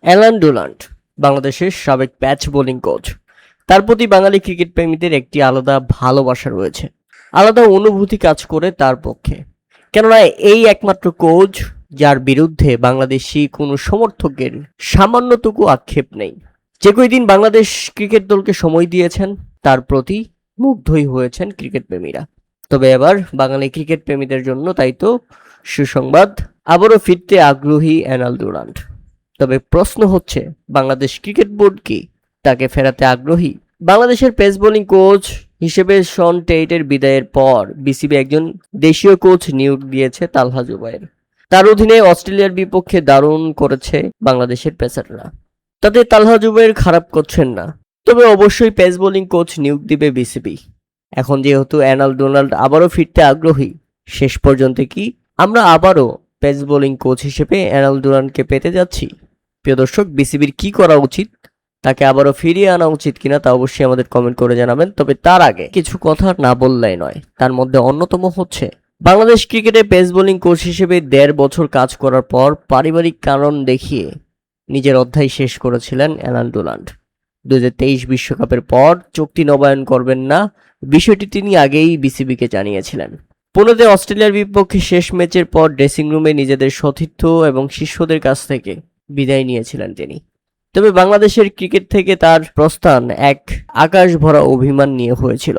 Alan Durand বাংলাদেশের সাবেক প্যাচ bowling coach. তার প্রতি বাঙালি ক্রিকেট প্রেমীদের একটি আলাদা ভালোবাসা রয়েছে, আলাদা অনুভূতি কাজ করে তার পক্ষে। কেননা এই একমাত্র কোচ যার বিরুদ্ধে বাংলাদেশি কোনো সমর্থকের সামান্যটুকু আক্ষেপ নেই। যে কয়দিন বাংলাদেশ ক্রিকেট দলকে সময় দিয়েছেন তার প্রতি মুগ্ধই হয়েছেন ক্রিকেট প্রেমীরা। তবে এবার বাঙালি ক্রিকেট প্রেমীদের জন্য তাই তো সুসংবাদ, আবারও ফিরতে আগ্রহী অ্যালান ডুরান্ট। তবে প্রশ্ন হচ্ছে, বাংলাদেশ ক্রিকেট বোর্ড কি তাকে ফেরাতে আগ্রহী? বাংলাদেশের পেস বোলিং কোচ হিসেবে শন টেইটের বিদায়ের পর বিসিবি একজন দেশীয় কোচ নিয়োগ দিয়েছে তালহা জুবায়ের। তার অধীনে অস্ট্রেলিয়ার বিপক্ষে দারুণ করেছে বাংলাদেশের পেসাররা। তাতে তালহা জুবায়ের খারাপ করছেন না। তবে অবশ্যই পেস বোলিং কোচ নিয়োগ দিবে বিসিবি। এখন যেহেতু অ্যালান ডোনাল্ড আবারও ফিরতে আগ্রহী, শেষ পর্যন্ত কি আমরা আবারও পেস বোলিং কোচ হিসেবে অ্যালান ডোনাল্ডকে পেতে যাচ্ছি? প্রিয় দর্শক, বিসিবির কি করা উচিত? তাকে আবারও ফিরিয়ে আনা উচিত কিনা তা অবশ্যই আমাদের কমেন্ট করে জানাবেন। তবে তার আগে কিছু কথা না বললেই নয়। তার মধ্যে অন্যতম হচ্ছে, বাংলাদেশ ক্রিকেটে পেস বোলিং কোচ হিসেবে 1.5 বছর কাজ করার পর পারিবারিক কারণ দেখিয়ে নিজের অধ্যায় শেষ করেছিলেন অ্যালান ডোনাল্ড। 2023 বিশ্বকাপের পর চুক্তি নবায়ন করবেন না, বিষয়টি তিনি আগেই বিসিবিকে জানিয়েছিলেন। পুনেতে অস্ট্রেলিয়ার বিপক্ষে শেষ ম্যাচের পর ড্রেসিং রুমে নিজেদের সতীর্থ এবং শিষ্যদের কাছ থেকে বিদায় নিয়েছিলেন তিনি। তবে বাংলাদেশের ক্রিকেট থেকে তার প্রস্থান এক আকাশ ভরা অভিমান নিয়ে হয়েছিল।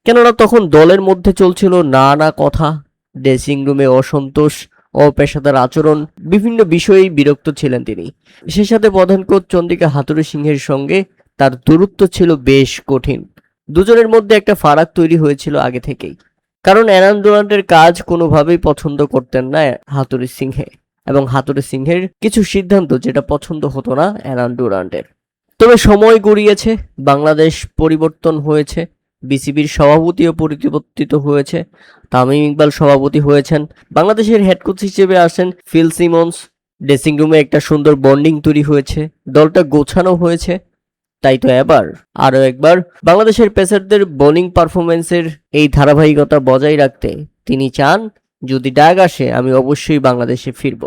কেননা তখন দলের মধ্যে চলছিল নানা কথা, ড্রেসিং রুমে অসন্তোষ, অপেশাদার আচরণ, বিভিন্ন বিষয়েই বিরক্ত ছিলেন তিনি। সে সাথে প্রধান কোচ চন্দ্রিকা হাথুরু সিংহের সঙ্গে তার দূরত্ব ছিল বেশ কঠিন। দুজনের মধ্যে একটা ফারাক তৈরি হয়েছিল আগে থেকেই। কারণ অ্যালান ডোনাল্ডের কাজ কোনোভাবেই পছন্দ করতেন না হাথুরু সিংহে, এবং হাথুরু সিংহের কিছু সিদ্ধান্ত যেটা পছন্দ হতো না অ্যালান ডোনাল্ডের। তবে সময় গড়িয়েছে, বাংলাদেশ পরিবর্তন হয়েছে, বিসিবির সভাপতিও পরিবর্তিত হয়েছে, তামিম ইকবাল সভাপতি হয়েছেন, বাংলাদেশের হেড কোচ হিসেবে আসেন ফিল সিমন্স। ড্রেসিং রুমে একটা সুন্দর বন্ডিং তৈরি হয়েছে, দলটা গোছানো হয়েছে। তাই তো এবার আরও একবার বাংলাদেশের পেসারদের বোলিং পারফরমেন্সের এই ধারাবাহিকতা বজায় রাখতে তিনি চান, যদি ডাক আসে আমি অবশ্যই বাংলাদেশে ফিরব।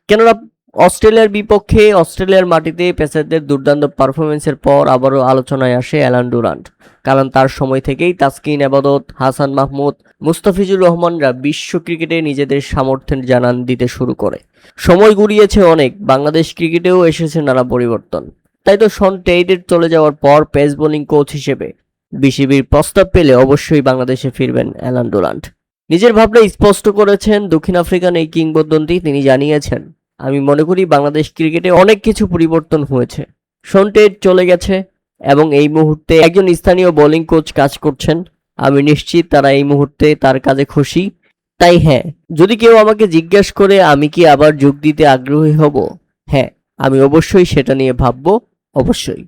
কেননা অস্ট্রেলিয়ার বিপক্ষে অস্ট্রেলিয়ার মাটিতে পেসারদের দুর্দান্ত পারফরমেন্সের পর আবারও আলোচনায় আসে অ্যালান ডুরান্ট। কারণ তার সময় থেকেই তাসকিন আবাদত, হাসান মাহমুদ, মুস্তাফিজুর রহমানরা বিশ্ব ক্রিকেটে নিজেদের সামর্থ্যের জানান দিতে শুরু করে। সময় গড়িয়েছে অনেক, বাংলাদেশ ক্রিকেটেও এসেছে নানা পরিবর্তন। তাই তো শন টেইটের চলে যাওয়ার পর পেস বোলিং কোচ হিসেবে বিসিবির প্রস্তাব পেলে অবশ্যই বাংলাদেশে ফিরবেন অ্যালান ডোনাল্ড। নিজের ভাবনা স্পষ্ট করেছেন দক্ষিণ আফ্রিকান এই কিংবদন্তি। তিনি জানিয়েছেন, আমি মনে করি বাংলাদেশ ক্রিকেটে অনেক কিছু পরিবর্তন হয়েছে। শন টেইট চলে গেছে এবং এই মুহূর্তে একজন স্থানীয় বোলিং কোচ কাজ করছেন। আমি নিশ্চিত তারা এই মুহূর্তে তার কাজে খুশি। তাই হ্যাঁ, যদি কেউ আমাকে জিজ্ঞাসা করে আমি কি আবার যোগ দিতে আগ্রহী হব, হ্যাঁ, আমি অবশ্যই সেটা নিয়ে ভাববো, অবশ্যই।